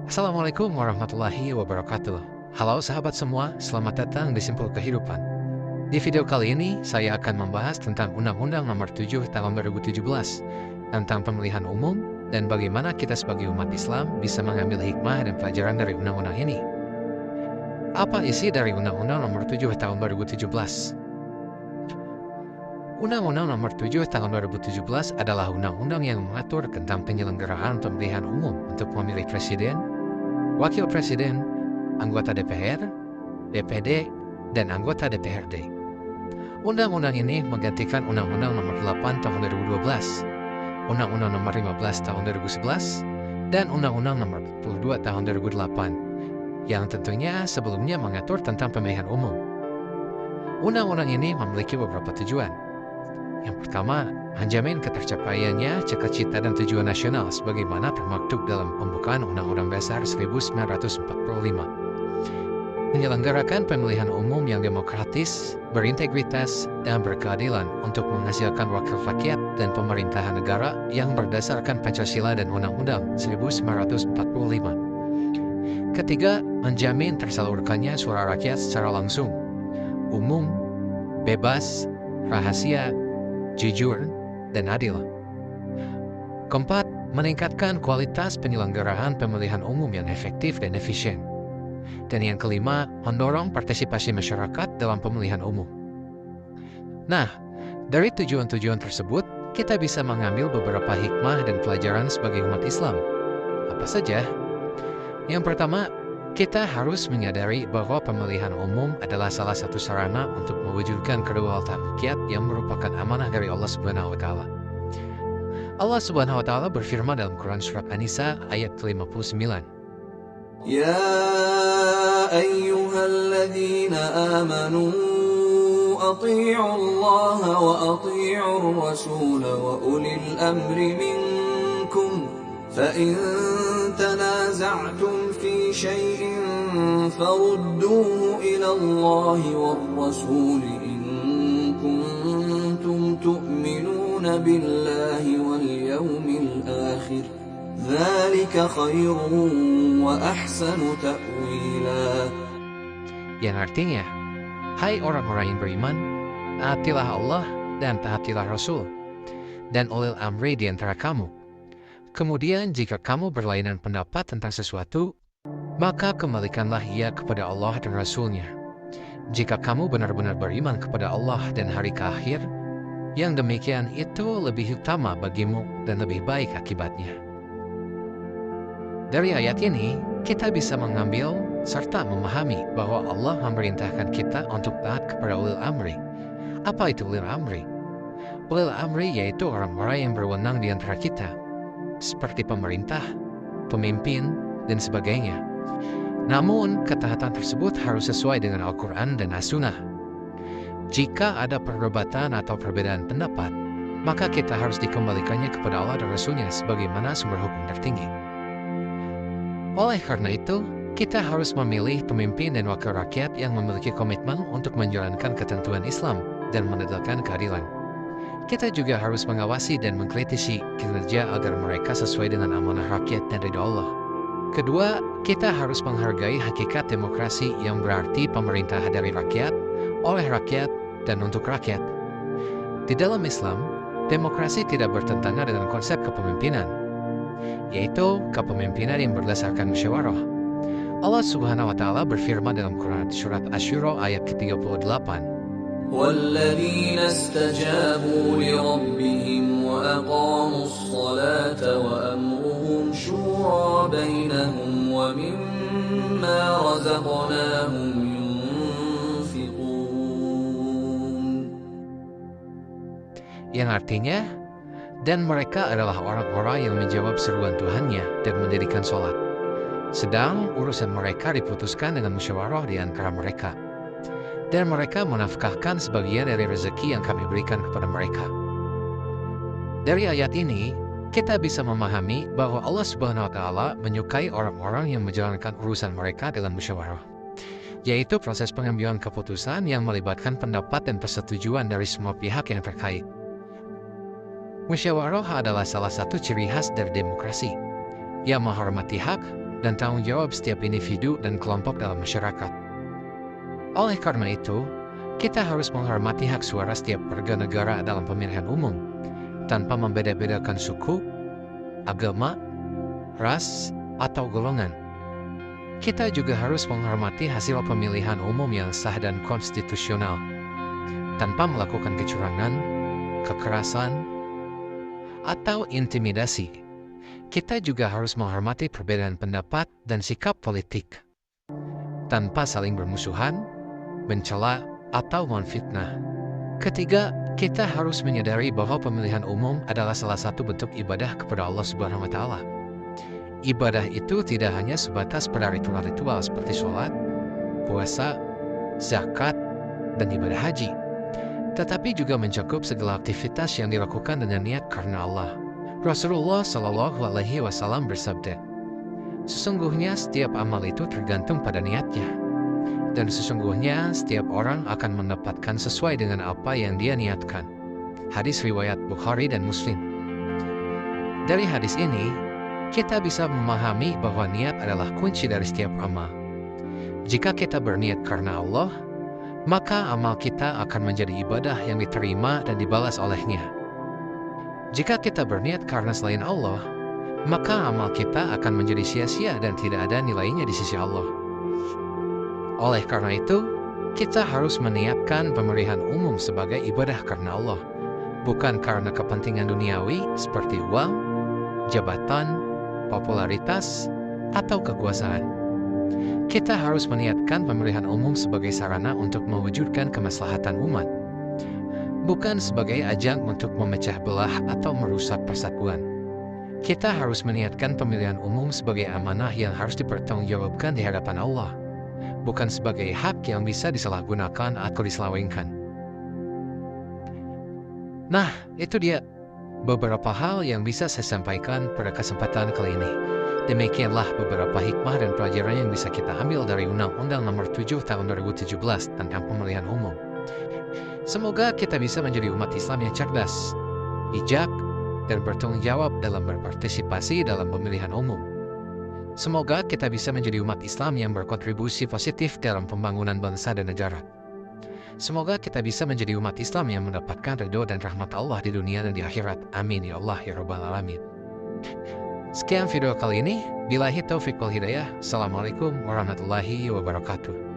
Assalamualaikum warahmatullahi wabarakatuh. Halo sahabat semua, selamat datang di Simpul Kehidupan. Di video kali ini, saya akan membahas tentang Undang-Undang Nomor 7 Tahun 2017 tentang pemilihan umum dan bagaimana kita sebagai umat Islam bisa mengambil hikmah dan pelajaran dari undang-undang ini. Apa isi dari Undang-Undang Nomor 7 Tahun 2017? Undang-Undang Nomor 7 Tahun 2017 adalah undang-undang yang mengatur tentang penyelenggaraan pemilihan umum untuk memilih presiden, wakil presiden, anggota DPR, DPD, dan anggota DPRD. Undang-undang ini menggantikan Undang-Undang Nomor 8 Tahun 2012, Undang-Undang Nomor 15 Tahun 2011, dan Undang-Undang Nomor 42 Tahun 2008, yang tentunya sebelumnya mengatur tentang pemilihan umum. Undang-undang ini memiliki beberapa tujuan. Yang pertama, menjamin ketercapaiannya cita-cita dan tujuan nasional sebagaimana termaktub dalam pembukaan Undang-Undang Dasar 1945. Menyelenggarakan pemilihan umum yang demokratis, berintegritas, dan berkeadilan untuk menghasilkan wakil rakyat dan pemerintahan negara yang berdasarkan Pancasila dan Undang-Undang 1945. Ketiga, menjamin tersalurkannya suara rakyat secara langsung, umum, bebas, rahasia, jujur, dan adil. Keempat, meningkatkan kualitas penyelenggaraan pemilihan umum yang efektif dan efisien. Dan yang kelima, mendorong partisipasi masyarakat dalam pemilihan umum. Nah, dari tujuan-tujuan tersebut, kita bisa mengambil beberapa hikmah dan pelajaran sebagai umat Islam. Apa saja? Yang pertama, kita harus menyadari bahwa pemilihan umum adalah salah satu sarana untuk mewujudkan kedaulatan rakyat yang merupakan amanah dari Allah Subhanahu wa Ta'ala. Allah Subhanahu wa Ta'ala berfirman dalam Quran Surat An-Nisa ayat 59. Ya ayyuhalladzina amanu ati'u Allah wa ati'u Rasul wa ulil amri minkum فإن تنازعتم في شيء فردوه إلى الله والرسول إن كنتم تؤمنون بالله واليوم الآخر ذلك خير وأحسن تأويلا. Yang artinya, hai orang-orang yang beriman, taatilah Allah dan taatilah Rasul, dan ulil amri di antara kamu. Kemudian jika kamu berlainan pendapat tentang sesuatu, maka kembalikanlah ia kepada Allah dan Rasul-Nya. Jika kamu benar-benar beriman kepada Allah dan hari akhir, yang demikian itu lebih utama bagimu dan lebih baik akibatnya. Dari ayat ini, kita bisa mengambil serta memahami bahwa Allah memerintahkan kita untuk taat kepada ulil amri. Apa itu ulil amri? Ulil amri yaitu orang-orang yang berwenang di antara kita, seperti pemerintah, pemimpin, dan sebagainya. Namun, ketaatan tersebut harus sesuai dengan Al-Quran dan As-Sunnah. Jika ada perdebatan atau perbedaan pendapat, maka kita harus dikembalikannya kepada Allah dan Rasul-Nya sebagaimana sumber hukum tertinggi. Oleh karena itu, kita harus memilih pemimpin dan wakil rakyat yang memiliki komitmen untuk menjalankan ketentuan Islam dan menegakkan keadilan. Kita juga harus mengawasi dan mengkritisi kinerja agar mereka sesuai dengan amanah rakyat dan ridha Allah. Kedua, kita harus menghargai hakikat demokrasi yang berarti pemerintah dari rakyat, oleh rakyat, dan untuk rakyat. Di dalam Islam, demokrasi tidak bertentangan dengan konsep kepemimpinan, yaitu kepemimpinan yang berdasarkan musyawarah. Allah Subhanahu wa Ta'ala berfirman dalam Quran Surat Asy-Syura ayat ke-38. والذين استجابوا لربهم وأقاموا الصلاة وأمرهم شورى بينهم ومما رزقناهم ينفقون. Yang artinya, dan mereka adalah orang-orang yang menjawab seruan Tuhannya dan mendirikan sholat. Sedang urusan mereka diputuskan dengan musyawarah di antara mereka. Dan mereka menafkahkan sebagian dari rezeki yang kami berikan kepada mereka. Dari ayat ini, kita bisa memahami bahwa Allah Subhanahu wa Ta'ala menyukai orang-orang yang menjalankan urusan mereka dengan musyawarah, yaitu proses pengambilan keputusan yang melibatkan pendapat dan persetujuan dari semua pihak yang terkait. Musyawarah adalah salah satu ciri khas dari demokrasi. Ia menghormati hak, dan tanggung jawab setiap individu dan kelompok dalam masyarakat. Oleh karena itu, kita harus menghormati hak suara setiap warga negara dalam pemilihan umum, tanpa membeda-bedakan suku, agama, ras, atau golongan. Kita juga harus menghormati hasil pemilihan umum yang sah dan konstitusional, tanpa melakukan kecurangan, kekerasan, atau intimidasi. Kita juga harus menghormati perbedaan pendapat dan sikap politik, tanpa saling bermusuhan, mencela, atau memfitnah. Ketiga, kita harus menyadari bahwa pemilihan umum adalah salah satu bentuk ibadah kepada Allah Subhanahu wa Ta'ala. Ibadah itu tidak hanya sebatas pada ritual-ritual seperti sholat, puasa, zakat, dan ibadah haji, tetapi juga mencakup segala aktivitas yang dilakukan dengan niat karena Allah. Rasulullah Shallallahu Alaihi Wasallam bersabda, "Sesungguhnya setiap amal itu tergantung pada niatnya, dan sesungguhnya setiap orang akan mendapatkan sesuai dengan apa yang dia niatkan." Hadis riwayat Bukhari dan Muslim. Dari hadis ini, kita bisa memahami bahwa niat adalah kunci dari setiap amal. Jika kita berniat karena Allah, maka amal kita akan menjadi ibadah yang diterima dan dibalas olehnya. Jika kita berniat karena selain Allah, maka amal kita akan menjadi sia-sia dan tidak ada nilainya di sisi Allah. Oleh karena itu, kita harus meniatkan pemilihan umum sebagai ibadah karena Allah, bukan karena kepentingan duniawi seperti uang, jabatan, popularitas, atau kekuasaan. Kita harus meniatkan pemilihan umum sebagai sarana untuk mewujudkan kemaslahatan umat, bukan sebagai ajang untuk memecah belah atau merusak persatuan. Kita harus meniatkan pemilihan umum sebagai amanah yang harus dipertanggungjawabkan di hadapan Allah, bukan sebagai hak yang bisa disalahgunakan atau diselewengkan. Nah, itu dia beberapa hal yang bisa saya sampaikan pada kesempatan kali ini. Demikianlah beberapa hikmah dan pelajaran yang bisa kita ambil dari Undang-Undang Nomor 7 Tahun 2017 tentang pemilihan umum. Semoga kita bisa menjadi umat Islam yang cerdas, bijak, dan bertanggung jawab dalam berpartisipasi dalam pemilihan umum. Semoga kita bisa menjadi umat Islam yang berkontribusi positif dalam pembangunan bangsa dan negara. Semoga kita bisa menjadi umat Islam yang mendapatkan ridho dan rahmat Allah di dunia dan di akhirat. Amin ya Allah ya Rabbal Alamin. Sekian video kali ini. Billahi taufiq wal hidayah. Assalamualaikum warahmatullahi wabarakatuh.